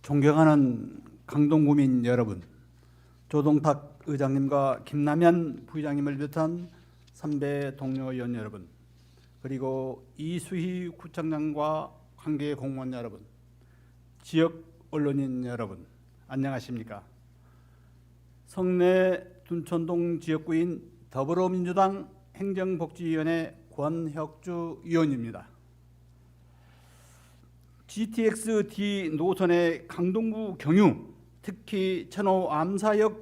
존경하는 강동구민 여러분, 조동탁 의장님과 김남현 부의장님을 비롯한 선배 동료 의원 여러분, 그리고 이수희 구청장과 관계 공무원 여러분, 지역 언론인 여러분, 안녕하십니까? 성내 둔촌동 지역구인 더불어민주당 행정복지위원회 권혁주 의원입니다. GTX-D 노선의 강동구 경유, 특히 천호 암사역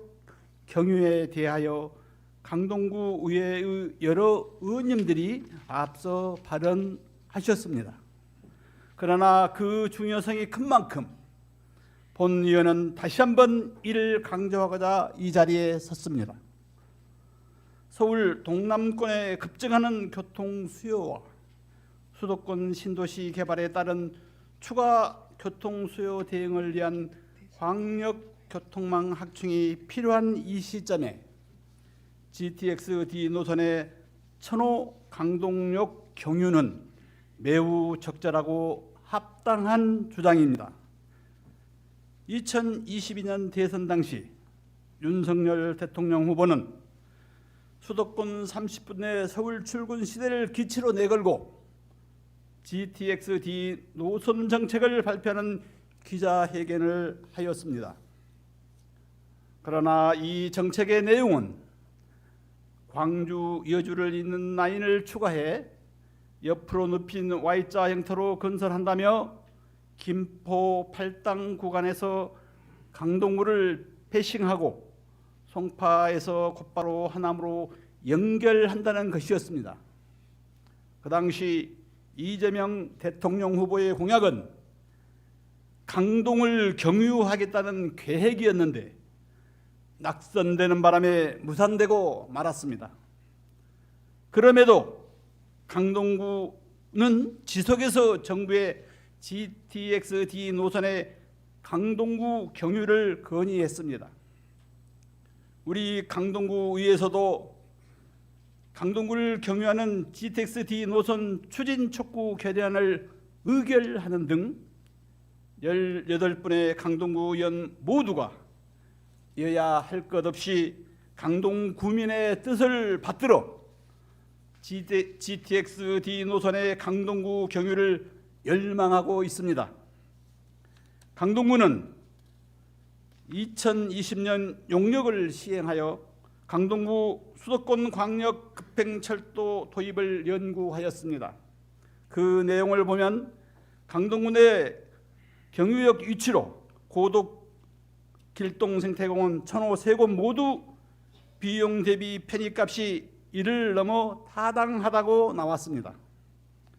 경유에 대하여 강동구 의회의 여러 의원님들이 앞서 발언하셨습니다. 그러나 그 중요성이 큰 만큼 본 의원은 다시 한번 이를 강조하고자 이 자리에 섰습니다. 서울 동남권의 급증하는 교통 수요와 수도권 신도시 개발에 따른 추가 교통 수요 대응을 위한 광역 교통망 확충이 필요한 이 시점에 GTX-D 노선의 천호 강동역 경유는 매우 적절하고 합당한 주장입니다. 2022년 대선 당시 윤석열 대통령 후보는 수도권 30분 내 서울 출근 시대를 기치로 내걸고 GTX-D 노선 정책을 발표하는 기자회견을 하였습니다. 그러나 이 정책의 내용은 광주 여주를 잇는 라인을 추가해 옆으로 눕힌 Y자 형태로 건설한다며 김포 팔당 구간에서 강동구를 패싱하고 송파에서 곧바로 하남으로 연결한다는 것이었습니다. 그 당시 이재명 대통령 후보의 공약은 강동을 경유하겠다는 계획이었는데 낙선되는 바람에 무산되고 말았습니다. 그럼에도 강동구는 지속해서 정부의 GTX-D 노선의 강동구 경유를 건의했습니다. 우리 강동구 의회에서도 강동구를 경유하는 GTX-D 노선 추진 촉구 결의안을 의결하는 등 18분의 강동구 의원 모두가 여야 할 것 없이 강동구민의 뜻을 받들어 GTX-D 노선의 강동구 경유를 열망하고 있습니다. 강동구는 2020년 용역을 시행하여 강동구 수도권 광역 급행철도 도입을 연구하였습니다. 그 내용을 보면 강동구 내 경유역 위치로 고덕, 길동 생태공원, 천호 세 곳 모두 비용 대비 편입값이 이를 넘어 타당하다고 나왔습니다.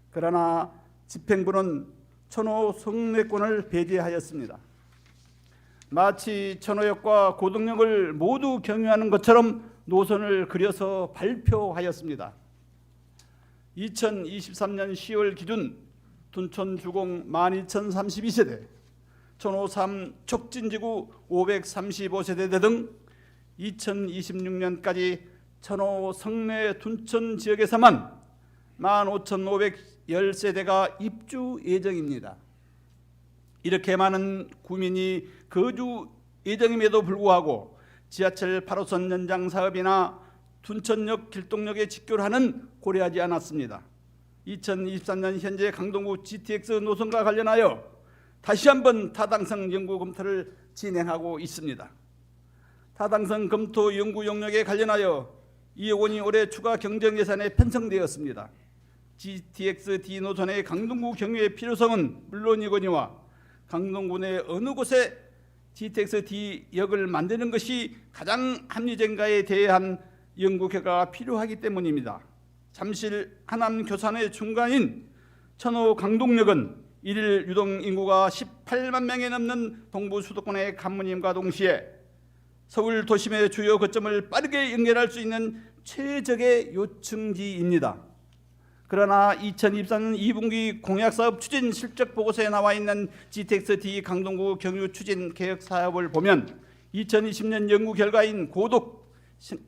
그러나 집행부는 천호 성내권을 배제하였습니다. 마치 천호역과 고덕역을 모두 경유하는 것처럼 노선을 그려서 발표하였습니다. 2023년 10월 기준 둔촌 주공 12,032세대, 천호 3 촉진지구 535세대 등 2026년까지 천호 성내 둔촌 지역에서만 15,510세대가 입주 예정입니다. 이렇게 많은 구민이 거주 예정임에도 불구하고 지하철 8호선 연장 사업이나 둔촌역, 길동역의 직결화는 고려하지 않았습니다. 2023년 현재 강동구 GTX 노선과 관련하여 다시 한번 타당성 연구 검토를 진행하고 있습니다. 타당성 검토 연구 용역에 관련하여 2억 원이 올해 추가 경정 예산에 편성되었습니다. GTX-D 노선의 강동구 경유의 필요성은 물론이거니와 강동구 내 어느 곳에 GTX-D 역을 만드는 것이 가장 합리적인가에 대한 연구 결과가 필요하기 때문입니다. 잠실 하남 교산의 중간인 천호 강동역은 일일 유동 인구가 18만 명이 넘는 동부 수도권의 간무님과 동시에 서울 도심의 주요 거점을 빠르게 연결할 수 있는 최적의 요층지입니다. 그러나 2024년 2분기 공약사업 추진 실적 보고서에 나와 있는 GTX-D 강동구 경유 추진 계획 사업을 보면 2020년 연구 결과인 고덕,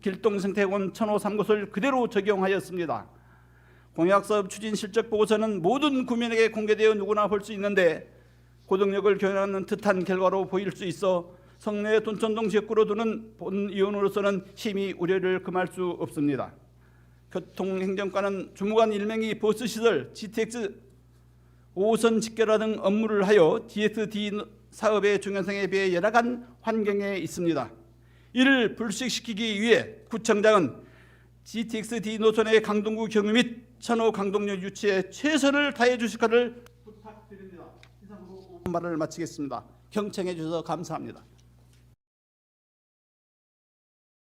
길동 생태공원 천호 3곳을 그대로 적용하였습니다. 공약사업 추진 실적 보고서는 모든 국민에게 공개되어 누구나 볼 수 있는데 고동력을 교환하는 듯한 결과로 보일 수 있어 성내 둔천동 지역구로 두는 본 의원으로서는 심히 우려를 금할 수 없습니다. 교통행정과는 주무관 일명이 버스시설, GTX 5호선 직결화 등 업무를 하여 DSD 사업의 중요성에 비해 열악한 환경에 있습니다. 이를 불식시키기 위해 구청장은 GTX-D 노선의 강동구 경유 및 천호 강동역 유치에 최선을 다해 주실 것을 부탁드립니다. 이상으로 말을 마치겠습니다. 경청해 주셔서 감사합니다.